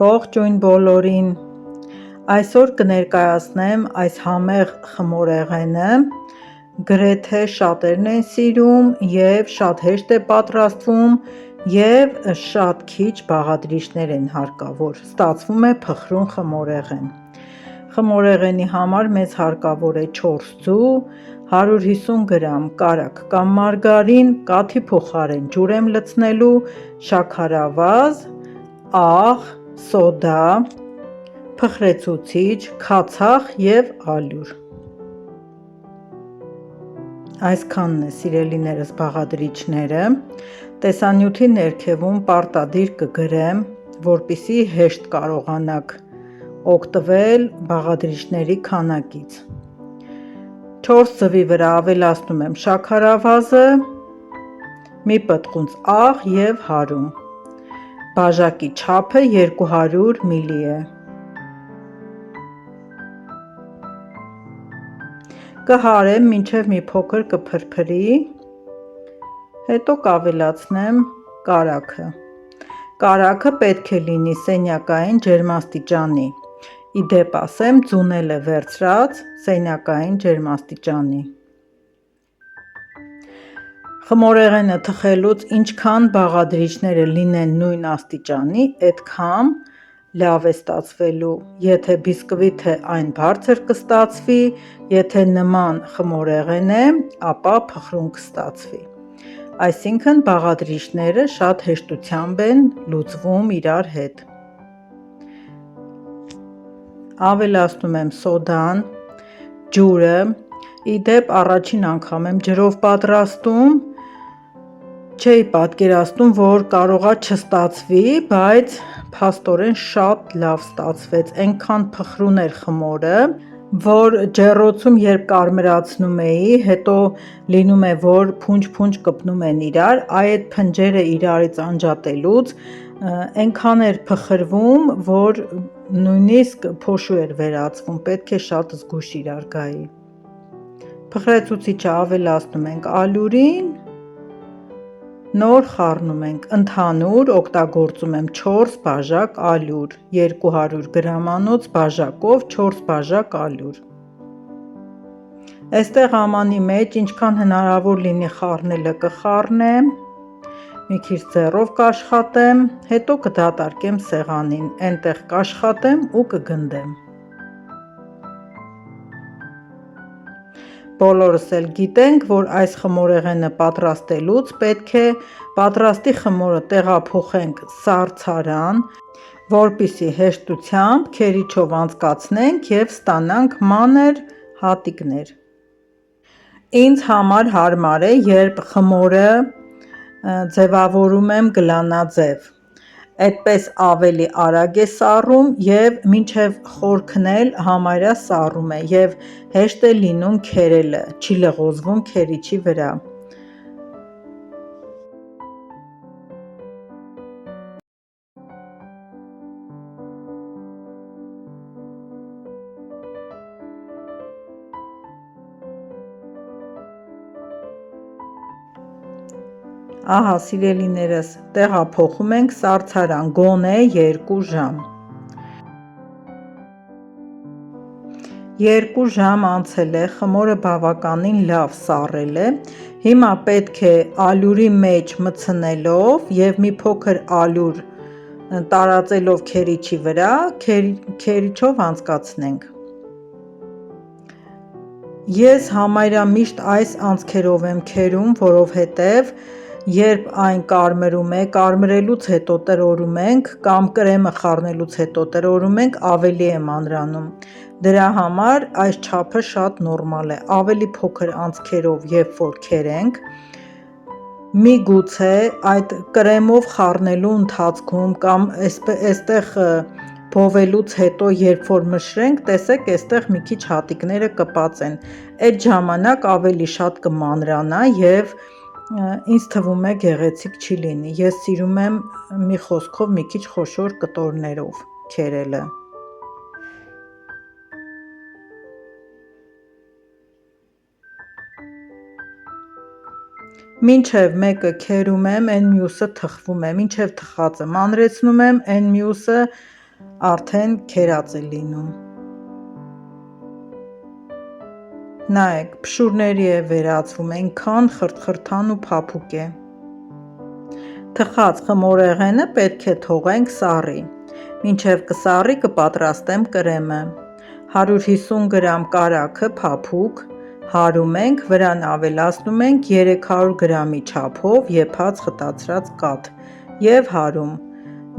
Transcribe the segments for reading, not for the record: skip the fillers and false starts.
Ողջույն բոլորին, այսօր կներկայացնեմ այս համեղ խմորեղենը, գրեթե շատերն են սիրում և շատ հեշտ է պատրաստվում և շատ քիչ բաղադրիչներ են հարկավոր, ստացվում է փխրուն խմորեղեն։ Խմորեղենի համար մեզ հարկավոր է 4 ձու, 150 գրամ կարագ կամ մարգարին, կաթի փոխարեն ջուր եմ լցնելու, շաքարավազ, աղ, սոդա, փխրեցուցիչ, քացախ և ալյուր։ Այսքանն է սիրելիներս բաղադրիչները, տեսանյութի ներքևում պարտադիր կգրեմ, որպեսզի հեշտ կարողանաք օգտվել բաղադրիչների քանակից։ 4 ձվի վրա ավելացնում եմ շաքարավազը, մի պտղունց աղ և հարում։ Բաժակի չափը 200 մլ է։ Կհարեմ մինչև մի փոքր կփրփրի, հետո կավելացնեմ կարագը։ Կարագը պետք է լինի սենյակային ջերմաստիճանի, ի դեպ ասեմ ձունել է վերցրած սենյակային ջերմաստիճանի։ Խմորեղենը թխելուց ինչքան բաղադրիչները լինեն նույն աստիճանի, այդքան լավ է ստացվելու, եթե բիսկվիթ է այն բարձր կստացվի, եթե նման խմորեղեն է, ապա փխրուն կստացվի։ Այսինքն բաղադրիչները շատ հեշտությամբ են լուծվում իրար հետ։ Ավելացնում եմ սոդան, ջուրը, ի դեպ առաջին անգամ եմ ջրով պատրաստում, չէի պատկերացնում, որ կարողա չստացվի, բայց փաստորեն շատ լավ ստացվեց, այնքան փխրուն էր խմորը, որ ջեռոցում երբ կարմրացնում էի, հետո լինում է, որ փունջ կպնում են իրար, այդ փնջերը իրարից անջատելուց այնքան էր փխրվում, որ նույնիսկ փոշու էր վերածվում, պետք է շատ զգույշ իրար գայի։ Փխրեցուցիչը ավելացնում ենք ալյուրին, նոր խառնում ենք, ընդհանուր օգտագործում եմ 4 բաժակ ալյուր, 200 գրամանոց բաժակով 4 բաժակ ալյուր։ Այստեղ ամանի մեջ ինչքան հնարավոր լինի խառնելը կխառնեմ, մի քիչ ձեռով կաշխատեմ, հետո կդատարկեմ սեղանին, այնտեղ կաշխատեմ ու կգնդեմ։ Բոլորս էլ գիտենք, որ այս խմորեղենը պատրաստելուց պետք է պատրաստի խմորը տեղափոխենք սառցարան, որպեսզի հեշտությամբ քերիչով անցկացնենք և ստանանք մանր հատիկներ։ Ինձ համար հարմար է, երբ խմորը ձևավորում եմ գլանաձև, այդպես ավելի արագ է սառում և մինչև խորքն էլ համարյա սառում է և հեշտ է լինում քերելը, չի լղոզվում քերիչի վրա։ Ահա սիրելիներս, տեղափոխում ենք սառցարան, գոնե 2 ժամ։ 2 ժամ անցել է, խմորը բավականին լավ սառել է, հիմա պետք է ալյուրի մեջ մտցնելով և մի փոքր ալյուր տարածելով քերիչի վրա, քերիչով անցկացնենք։ Ես համարյա միշտ այս անցքերով եմ քերում, որովհետև երբ այն կարմրում է, կարմրելուց հետո տրորում ենք կամ կրեմը խառնելուց հետո տրորում ենք, ավելի է մանրանում։ Դրա համար այս չափը շատ նորմալ է, ավելի փոքր անցքերով երբ որ քերենք, միգուցե այդ կրեմով խառնելու ընթացքում կամ այստեղ բովելուց հետո երբ որ մշրենք, տեսեք այստեղ մի քիչ հատիկները կպածեն, այդ ժամանակ ավելի շատ կմանրանա և ինձ թվում է գեղեցիկ չի լինի, ես սիրում եմ մի խոսքով մի քիչ խոշոր կտորներով քերելը։ Մինչև մեկը քերում եմ, այն մյուսը թխվում է, մինչև թխածը մանրեցնում եմ, այն մյուսը արդեն քերած է լինում։ Նայեք, փշուրների է վերածվում, այնքան խրթխրթան ու փափուկ է։ Թխած խմորեղենը պետք է թողենք սառի։ Մինչև կսառի կպատրաստեմ կրեմը։ 150 գրամ կարագը փափուկ հարում ենք, վրան ավելացնում ենք 300 գրամի չափով եփած խտացրած կաթ և հարում։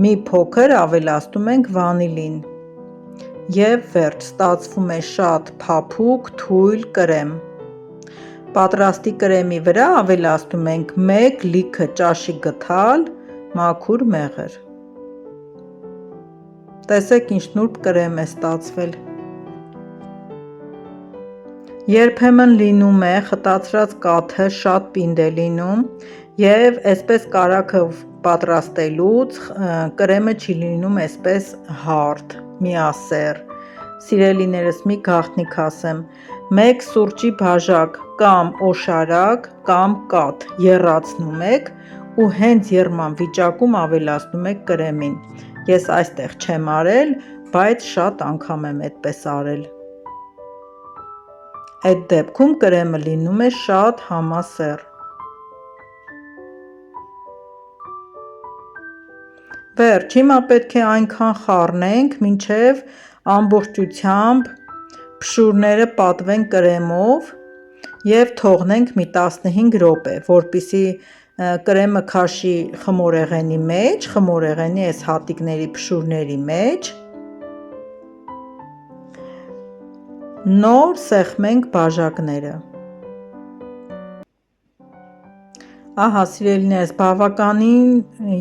Մի փոքր ավելացնում ենք վանիլին և վերջ, ստացվում է շատ փափուկ, թույլ կրեմ։ Պատրաստի կրեմի վրա ավելացնում ենք 1 լիքը ճաշի գդալ մաքուր մեղր։ Տեսեք ինչ նուրբ կրեմ է ստացվել։ Երբեմն լինում է խտացրած կաթը շատ պինդ է լինում և այսպես կարագը պատրաստելուց կրեմը չի լինում այսպես հարթ, միասեռ։ Սիրելիներս, մի գաղտնիք ասեմ, 1 սուրճի բաժակ կամ օշարակ կամ կաթ եռացնում եք ու հենց եռման վիճակում ավելացնում եք կրեմին։ Ես այստեղ չեմ արել, բայց շատ անգամ եմ այդպես արել։ Այդ դեպքում կրեմը լինում է շատ համասեռ։ Վերջ, հիմա պետք է այնքան խառնենք, մինչև ամբողջությամբ փշուրները պատվեն կրեմով և թողնենք մի 15 րոպե, որպեսզի կրեմը քաշի խմորեղենի մեջ, խմորեղենի այս հատիկների փշուրների մեջ։ Նոր սեղմենք բաժակները։ Ահա սիրելիներս, բավականին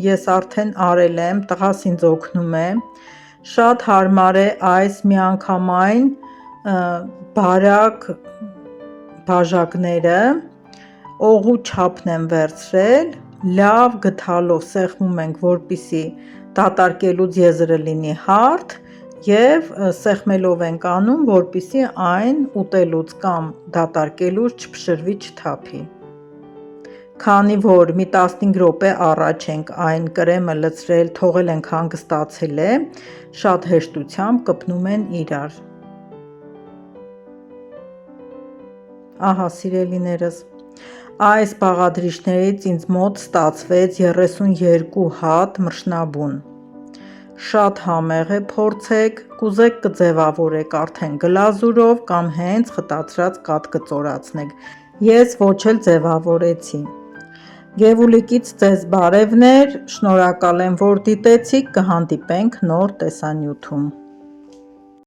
ես արդեն արել եմ, տղաս ինձ օգնում է։ Շատ հարմար է այս միանգամայն բարակ բաժակները, օղու չափն եմ վերցրել, լավ գդալով սեղմում ենք, որպեսզի դատարկելուց եզրը լինի հարթ և սեղմելով ենք անում, որպեսզի այն ուտելուց կամ դատարկելուց չփշրվի, չթափի։ Քանի որ մի 15 րոպե առաջ ենք այն կրեմը լցրել, թողել ենք հանգստացել է, շատ հեշտությամբ կպնում են իրար։ Ահա սիրելիներս, այս բաղադրիչներից ինձ մոտ ստացվեց 32 հատ մրշնաբուն։ Շատ համեղ է, փորձեք, կուզեք կձևավորեք արդեն գլազուրով կամ հենց խտացրած կաթ կծորացնեք։ Ես ոչ էլ ձևավորեցի։ Գևուլիկից ձեզ բարևներ, շնորհակալ եմ, որ դիտեցիք, կհանդիպենք նոր տեսանյութում։